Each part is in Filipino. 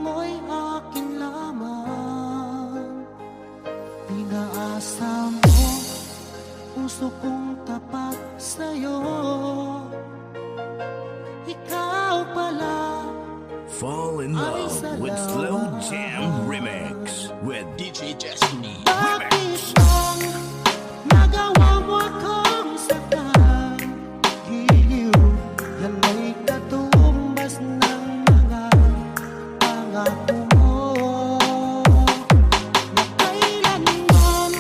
mo'y akin lamang. Pinaasa mo, puso kong tapat sa'yo. Ikaw pala Fall in ay love with salamat. Slow Jam Remix with DJ Destiny Bakit Remix. bang nagawa mo akong saktan? Giliw, yan ay katumbas ng mga pangako mo. Na kailanman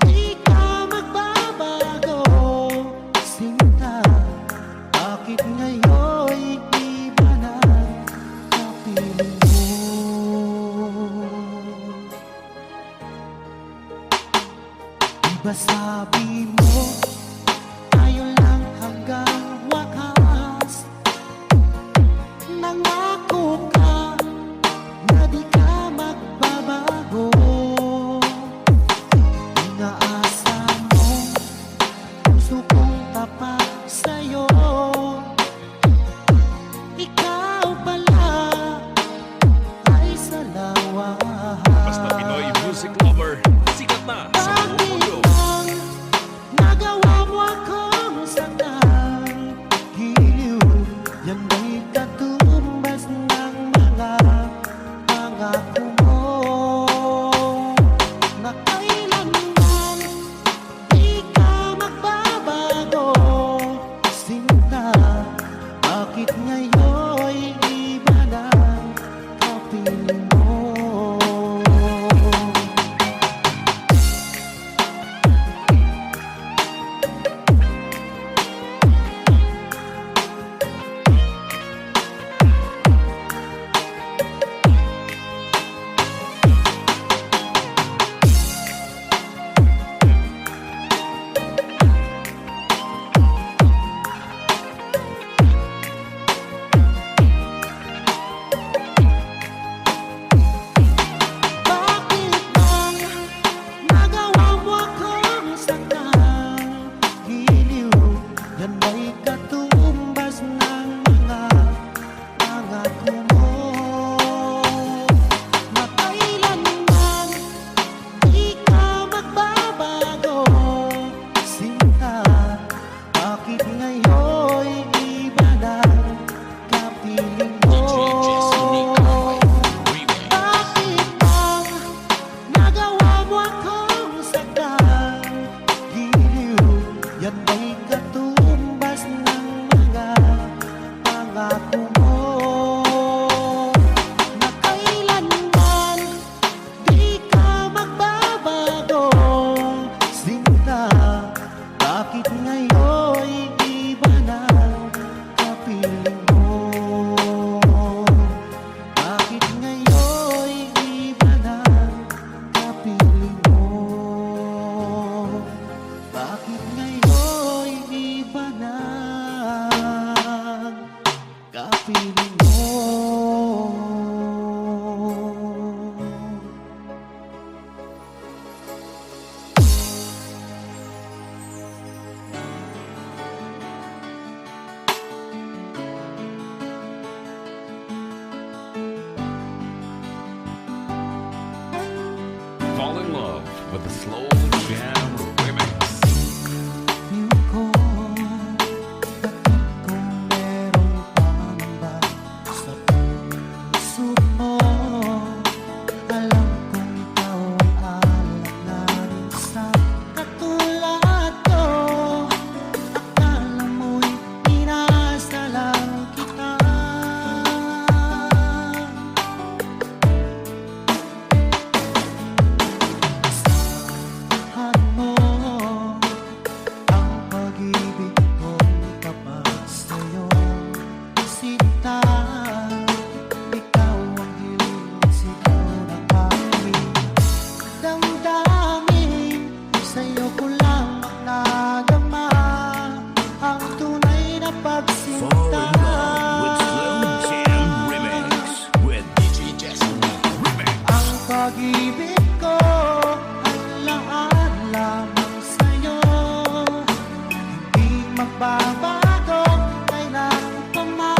di ka magbabago, sinta. Bakit ngayon'y iba na kapiling mo? Diba sabi mo, tayo lang hanggang wakas? Nangako ka na di ka magbabago. Inaasa mo, puso kong tapat sa'yo. Ikaw pala ay salawa. Basta Pinoy music lover, sikat na sa buong Bakit mundo. bang nagawa mo akong saktan? Giliw, yan ay katumbas ng mga pangako mo. Na kailanman di ka magbabago, sinta. Bakit ngayon'y iba na kapiling mo? Bakit bang nagawa mo akong saktan? Giliw, yan ay katumbas ng mga pangako mo. Na kailanman di ka magbabago, sinta. Bakit ngayon'y iba na kapiling mo? Bakit bang nagawa mo akong saktan? Giliw, yan ay katumbas ng mga pangako mo. Na kailanman di ka magbabago, sinta. Bakit ngayon'y iba na kapiling mo? Bakit ngayon'y iba na kapiling mo? Bakit ngayon'y iba na kapiling mo? Fall in love with the Slow Jam Remix. Feel ko, bakit kung meron pangamba sa puso mo? Alam kong ikaw ay alak na rin sa katulad ko. Akala mo'y inaasa lang kita. Sahan mo ang pag-ibig kong tapat sa'yo, sinta. Ikaw ang hiling, sigaw ng aming damdamin. Sa'yo ko lang nadama ang tunay na Fall pagsinta. in love with Slow Jam Remix with DJ Destiny Remix. Ang pag-ibig ko ay laan lamang sa'yo, hindi magbabago kailan pa man.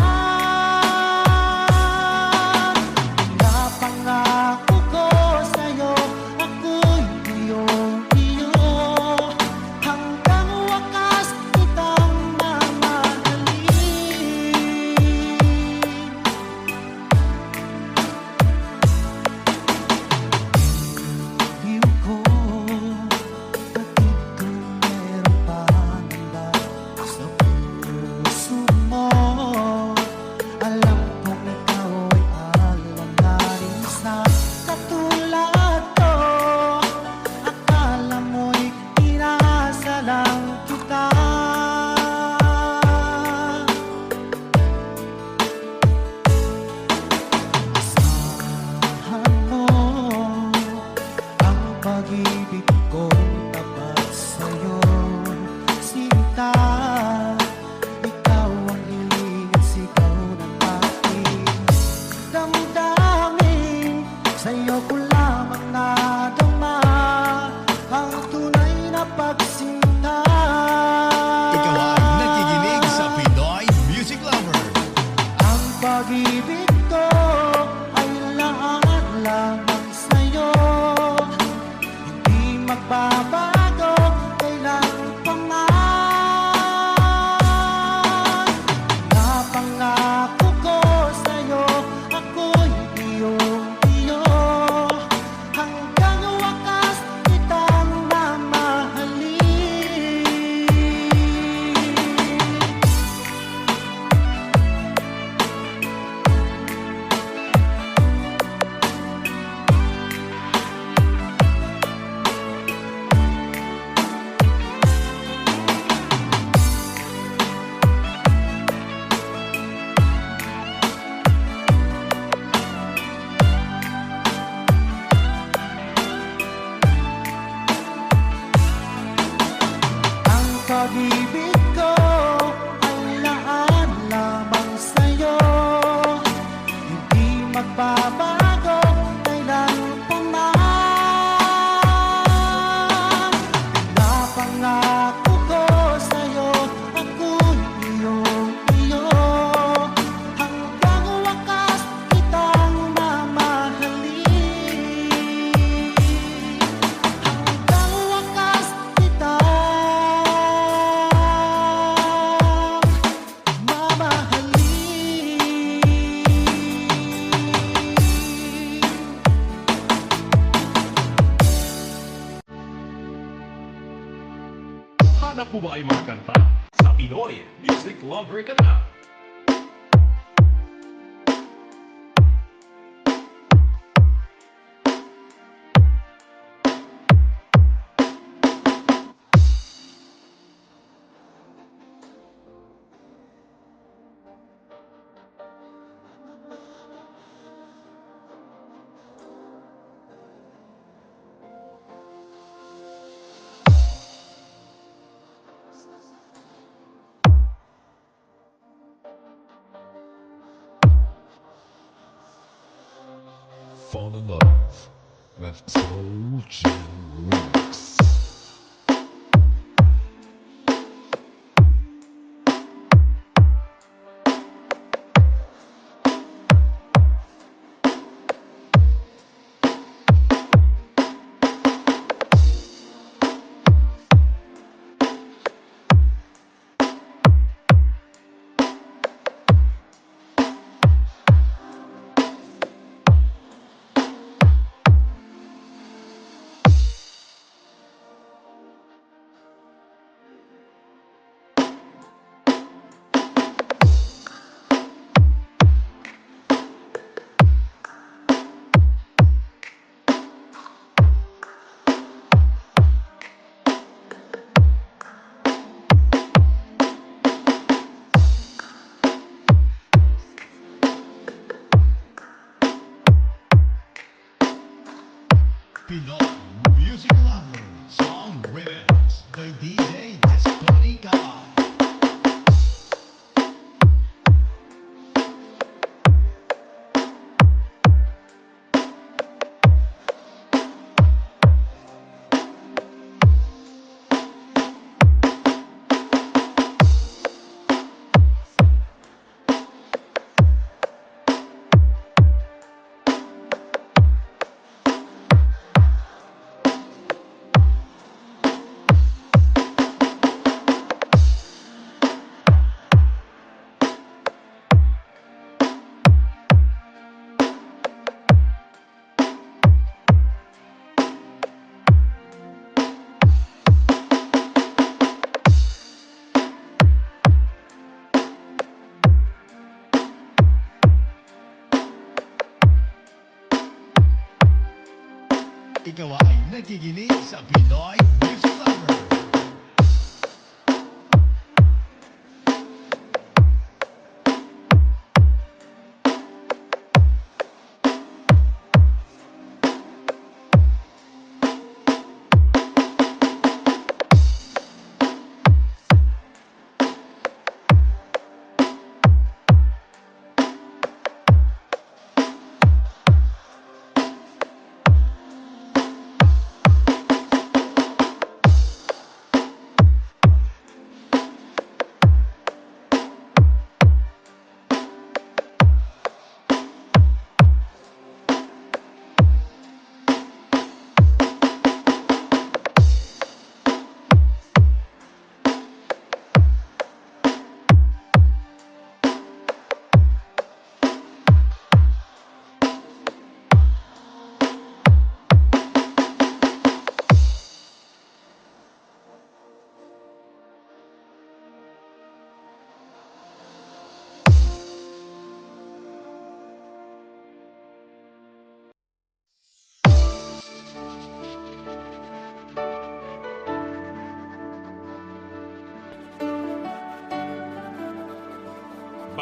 Sa'yo ko lamang nadama ang tunay na pagsinta. Ikaw ay nakikinig sa Pinoy Music Lover. Ang pag-ibig ko ay laan lamang sa'yo, hindi magbabago kailan pa man. Napangako ko sa'yo, ako'y iyong-iyo, hanggang wakas kitang mamahalin. Ang pag-ibig ko ay laan lamang sa'yo, hindi magbabago kailan pa man. Napangako ko sa'yo, ako'y iyong-iyo, hanggang wakas kitang mamahalin. Hanggang wakas kitang mamahalin. Hanap mo ba ay mga kanta? Sa Pinoy Music Lover ka na. Fall in love with Soul Jam Remix. Pinoy Music Lover Song Remix by DJ Desponica. Ikaw ay nakikinig sa Pinoy Music Lover.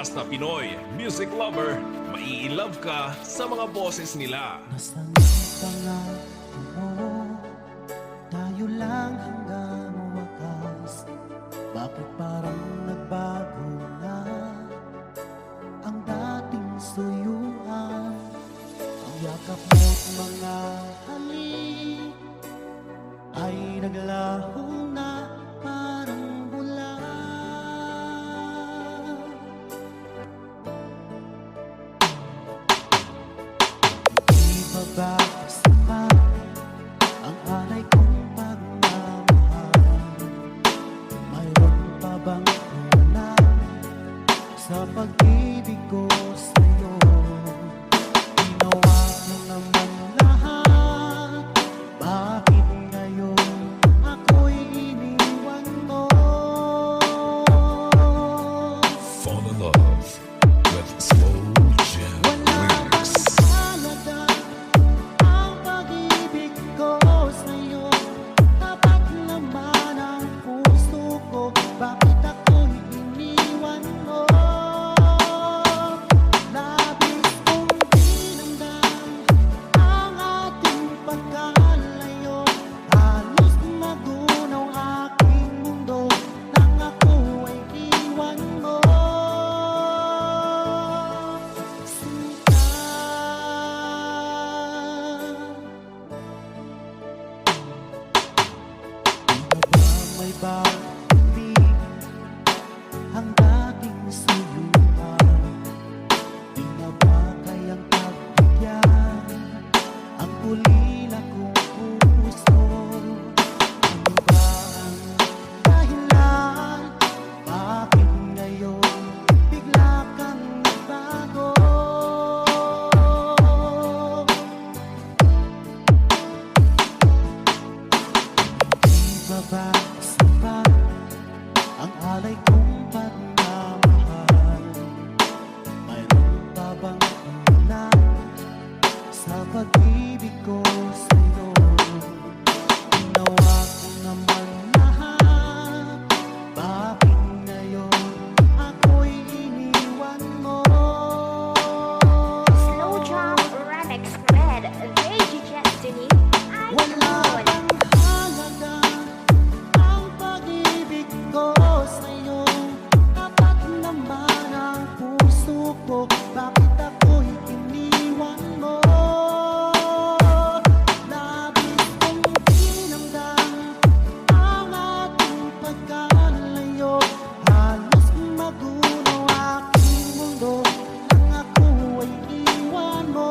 basta Pinoy music lover, mai-love ka sa mga boses nila. Nasaan pangako mo? Tayo lang hanggang wakas. Bakit parang nagbago na ang dating suyuan? Ang yakap mo't mga halik ay naglaho na parang bula. Di ba ba sapat ang alay kong pagmamahal? Mayroon pa bang kulang sa pag-ibig ko sa'yo? Ginawa ko naman lahat, bakit ngayon ako'y iniwan mo? Fall in love with Slow Jam Wala Remix. bang halaga ang pag-ibig ko sa'yo? Tapat naman ang puso ko, bakit ako'y iniwan mo? Labis kong dinamdam ang ating pagkalayo. Halos magunaw aking mundo nang ako ay iwan mo. Sinta, di ba may pag-ibig ang dating suyuan? Di na ba kayang pagbigyan ang ulila kong puso? Ano ba ang dahilan? Bakit ngayon bigla kang nagbago? Di ba ba sapat ang alay kong pagmamahal? Mayroon pa bang kulang sa pag-ibig ko sa'yo? Ginawa ko naman lahat, bakit ngayon ako'y iniwan mo? Slow Jam Remix with DJ Destiny. I Wala could. bang halaga ang pag-ibig ko sa'yo? Tapat naman ang puso ko, bakit ako'y iniwan mo? Labis kong dinamdam ang ating pagkalayo. Halos magunaw aking mundo nang ako ay iwan mo.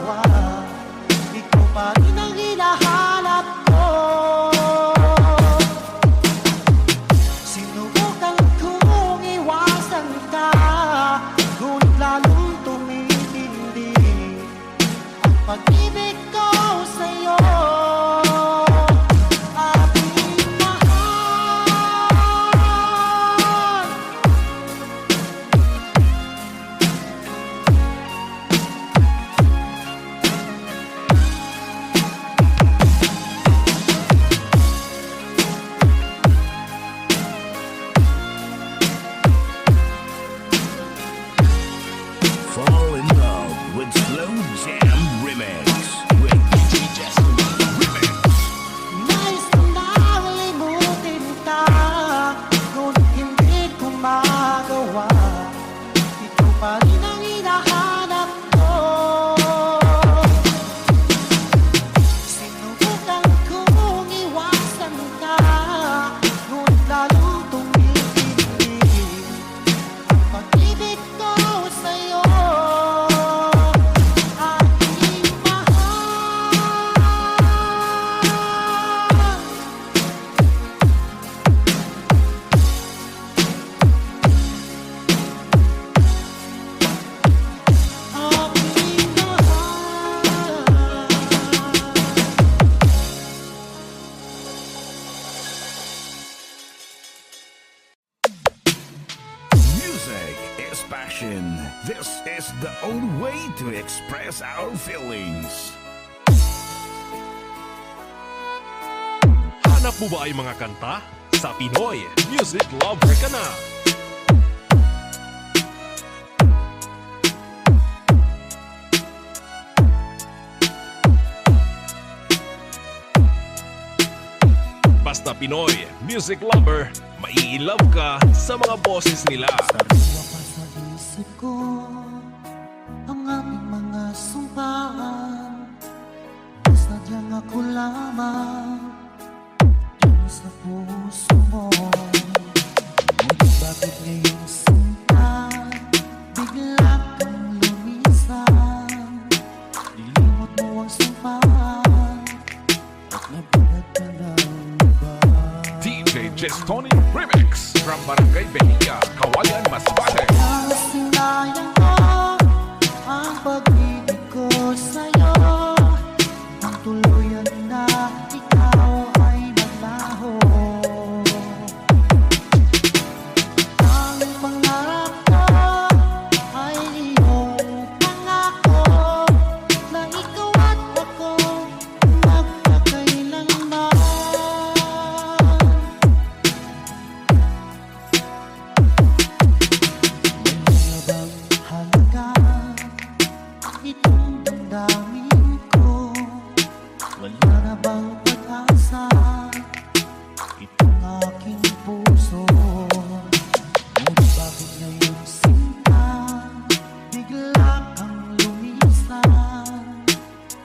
magawa, ikaw pa rin ang hinahanap ko. Sinubukan kong iwasan ka, ngunit lalong tumitindi ang pag-ibig ko sa'yo. Aking mahal, Fall in love with Slow Jam Remix with DJ Destiny Remix. nais ko nang limutin ka, ngunit hindi ko magawa, ikaw pa rin ang hinahanap ko. Sinubukan kong iwasan ka, ngunit lalong tumitindi ang pag-ibig ko sa'yo. Aking mahal, aking mahal. Music is passion. This is the only way to express our feelings. Hanap mo ba ay mga kanta? Sa Pinoy Music Lover ka na. Basta Pinoy Music Lover, mai-love ka sa mga boses nila. Sariwa pa sa isip ko ang aming mga sumpaan, sadyang ako lamang dun sa puso mo. Ngunit bakit ngayong sinta bigla kang lumisan? Nilimot mo ang sumpaan at nabulag ka ng iba. DJ Destiny Remix from Barangay Behia, Kawayan, Masbate. Ang sinayang ko ang pag-ibig ko sa'yo, ang tuluyan na ikaw ay naglaho. Ang pangarap ko ay iyong pangako, na ikaw at ako magkakailanman. Bang halaga itong damdamin ko? Wala na bang pag-asa itong aking puso? Ngunit bakit ngayon sinta bigla kang lumisan?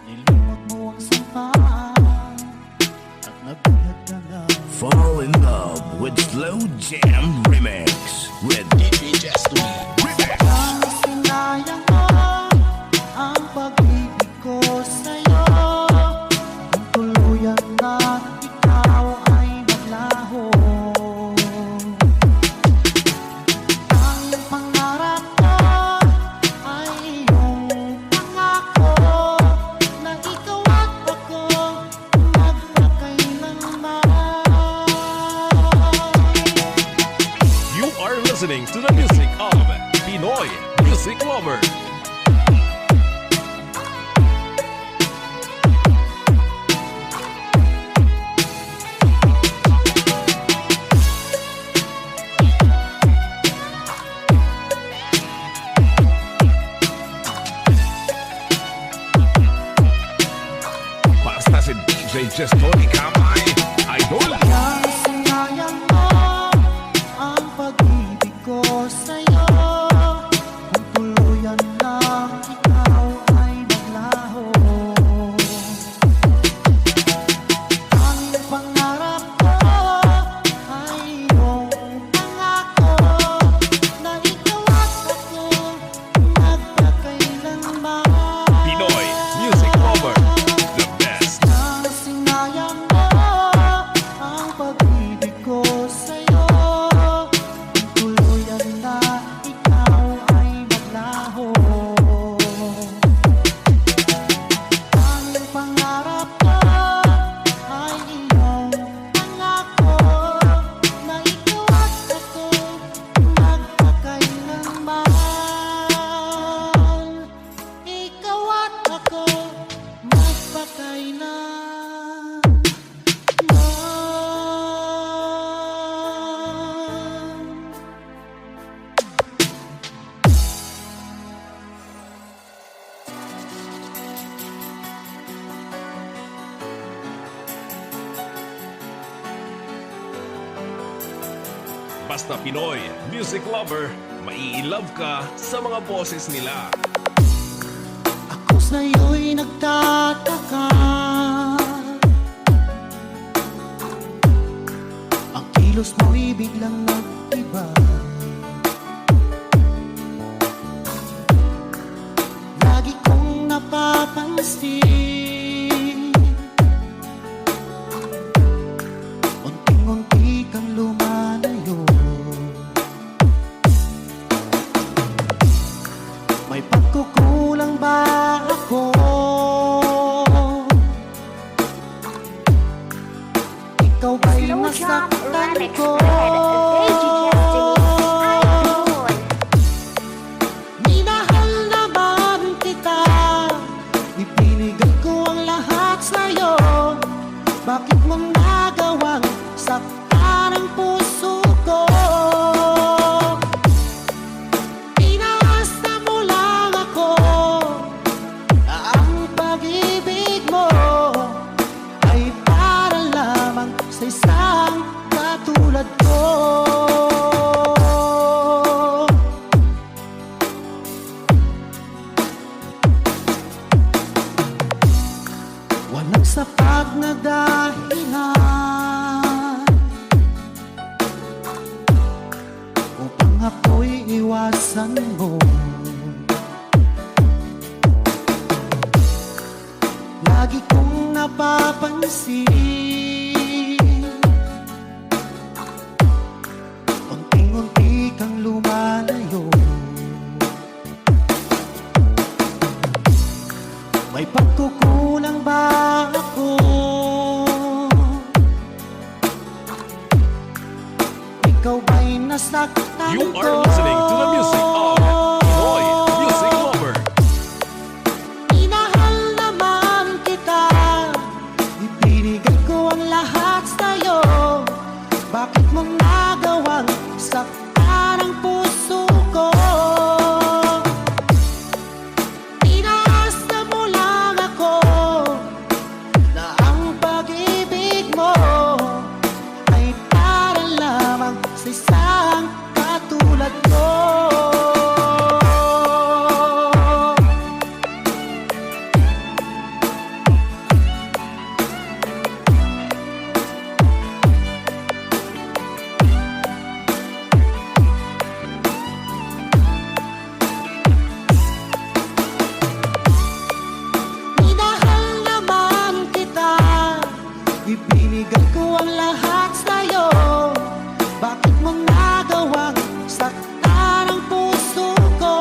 Nilimot mo ang sampaan at nabulag ka na. Fall in love with Slow Jam Remix with DJ Destiny Remix. Ang sinayang ko ang pag-ibig ko sa'yo, ang tuluyan na ikaw ay naglaho. Ang pangarap ko ay iyong pangako, na ikaw at ako magkakailanman. You are listening to the music of Pinoy Music Lover. Basta si DJ Destiny Kamay, Idol. Kaya sinayang mo ang pag-ibig ko sa'yo, kung tuluyan lang ikaw ay naglaho. Ang pangarap ko ay iyong pangako, na ikaw at ako magkakailanman. Pinoy ba kailan Basta Pinoy Music Lover, mai-love ka sa mga boses nila. ako sa'yo'y nagtataka? Ang kilos mo'y biglang nag-iba. Lagi kong napapansin, unti-unti kang lumalayo. May pagkukulang ba ako? Ikaw ba'y Slow Jump nasaktan Remix ko? Spread, Destiny. Minahal naman kita, ibinigay ko ang lahat sa'yo. Bakit mo nagawang saktan ang puso ko? Inaasa mo lang ako na ang pag-ibig mo ay para lamang sa isang katulad ko. Walang sapat na dahilan upang ako'y iwasan mo. Lagi kong napapansin, unti-unti kang lumalayo. May pagkukulang ba ako? Ikaw ba'y nasaktan You ko? are listening to the music of Pinoy Music Lover. Minahal naman kita, ibinigay ko ang lahat sa'yo. Bakit mo nagawang saktan ang puso ko? Inaasa mo lang ako na ang pag-ibig mo ay para lamang sa isang katulad ko. Minahal naman kita, ibinigay ko ang lahat sa'yo. Bakit mo nagawang saktan ang puso ko?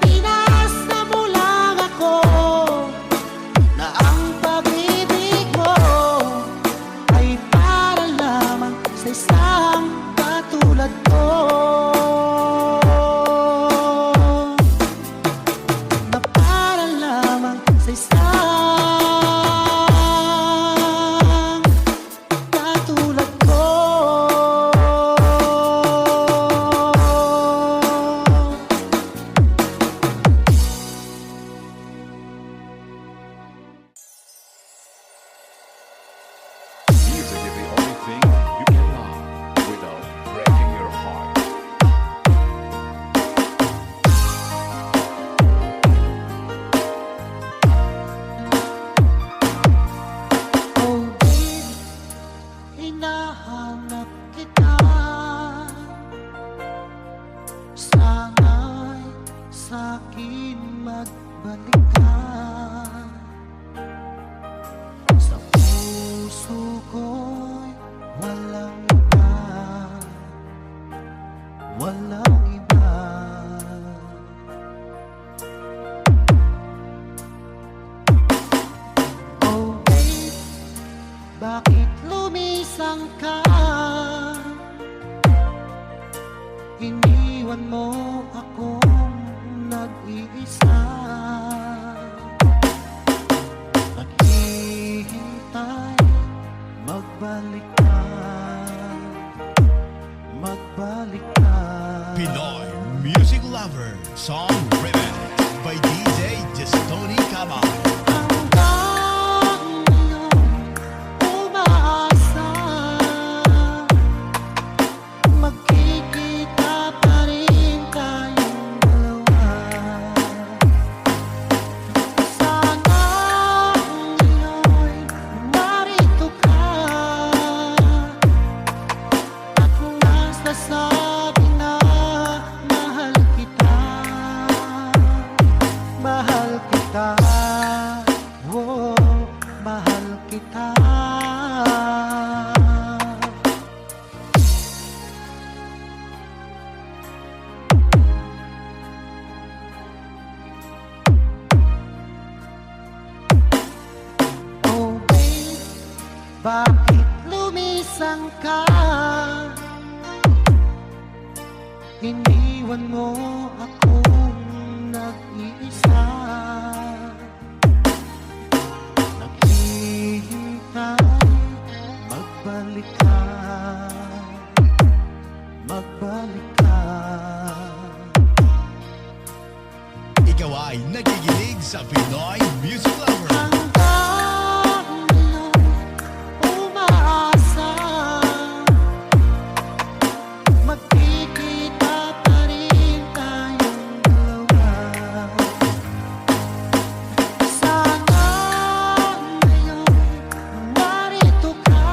Inaasa mo lang ako na ang pag-ibig mo ay para lamang sa isang katulad ko. Na para lamang sa isang katulad ko. Music is the only thing you can love without breaking your heart. Oh baby, hinahanap kita. Sana'y sa'kin magbalik ka. Sa puso ko'y walang iba, walang iba. Oh babe, bakit lumisang ka? Iniwan mo akong nag-iisa. magbalik ka, magbalik ka. Pinoy Music Lover Song Remix by DJ Tony Cabal. Hanggang ngayon, umaasa, magkikita pa rin tayong dalawa. Sana ngayon, narito ka, at nasasabi na mahal kita. Mahal kita, oh, mahal kita. Oh babe, bakit lumisan ka? Iniwan mo akong nag-iisa, naghihintay, magbalik ka, magbalik ka. Ikaw ay nakikinig sa Pinoy Music Lover. Hanggang ngayon, umaasa, magkikita pa rin tayong dalawa. Sana ngayon, narito ka,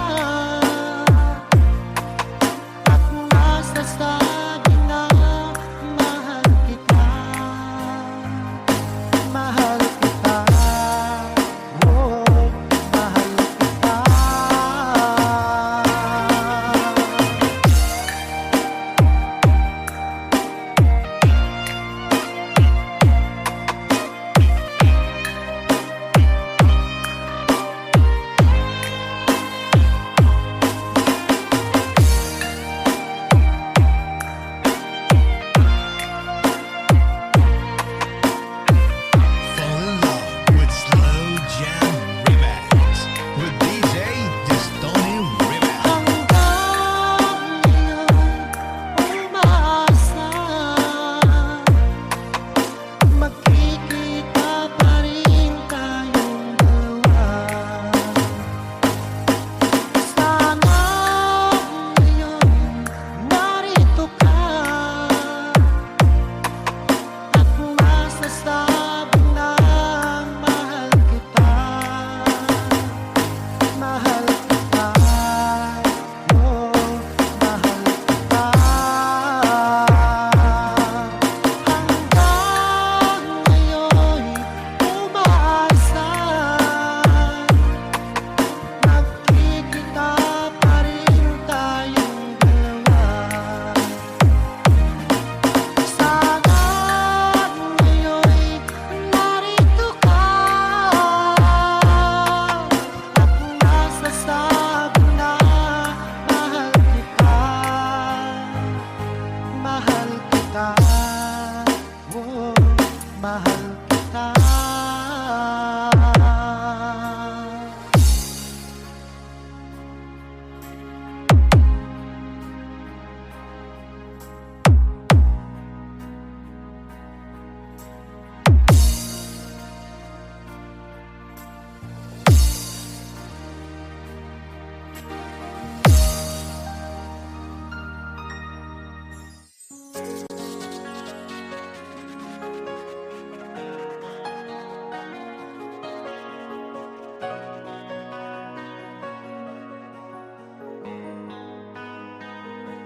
at nasasabi na mahal kita. Mahal kita, oh, mahal kita. Fall in love with Slow Jam Remix with DJ Tony Remix. Hanggang ngayon, umaasa, magkikita pa rin tayong dalawa. Sana ngayon, narito ka, at masasabi na mahal kita. Mahal kita, oh, mahal kita. Hanggang ngayon, umaasa, magkikita pa rin tayong dalawa. Sana ngayon, narito ka, at nasasabi na mahal kita. Mahal kita, oh, mahal kita.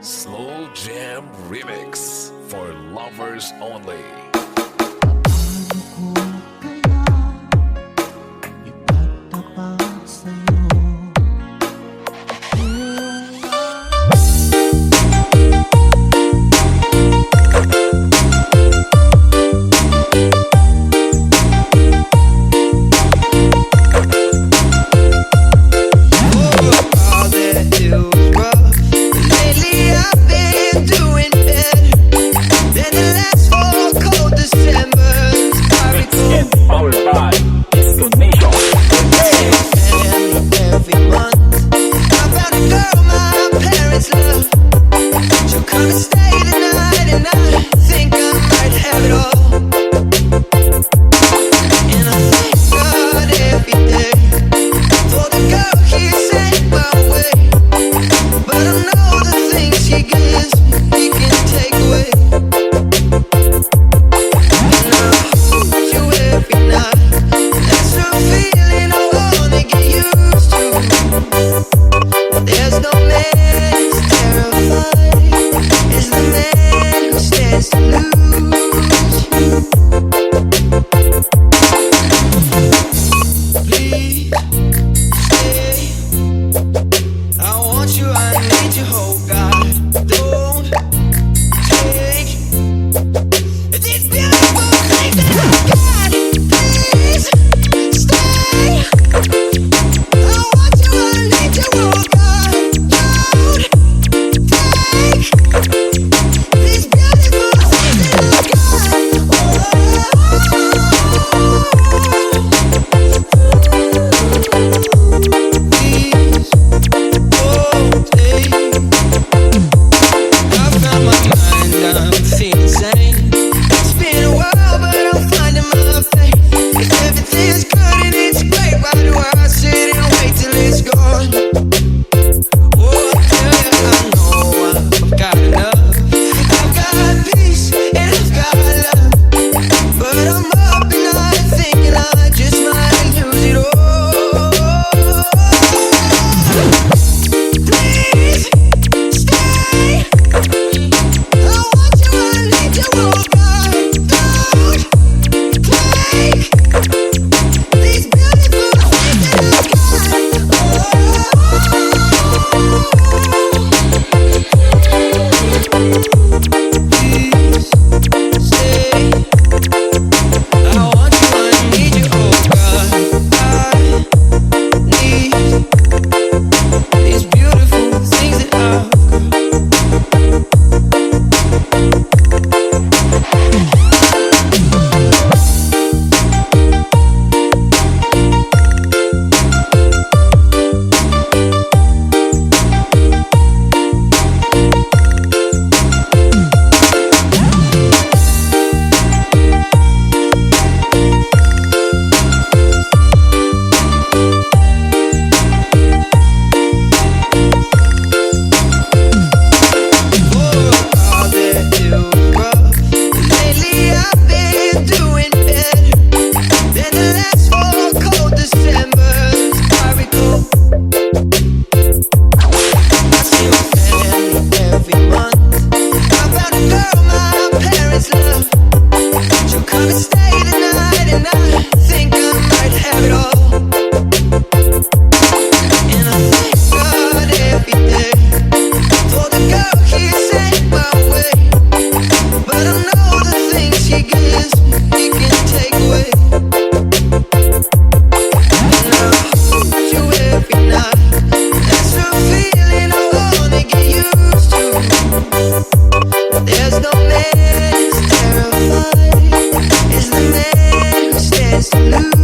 Slow Jam Remix for lovers only. Paano ko kaya ipagtapat sa'yo? All that it was rough, but lately I've been doing better than the last 4 calls. can't have it all. And I thank God every day for the girl He sent my way. But I know the things He gives, He can take away. And I hold you every night. That's a feeling I wanna get used to. There's no man who's terrified as the man who stands to lose.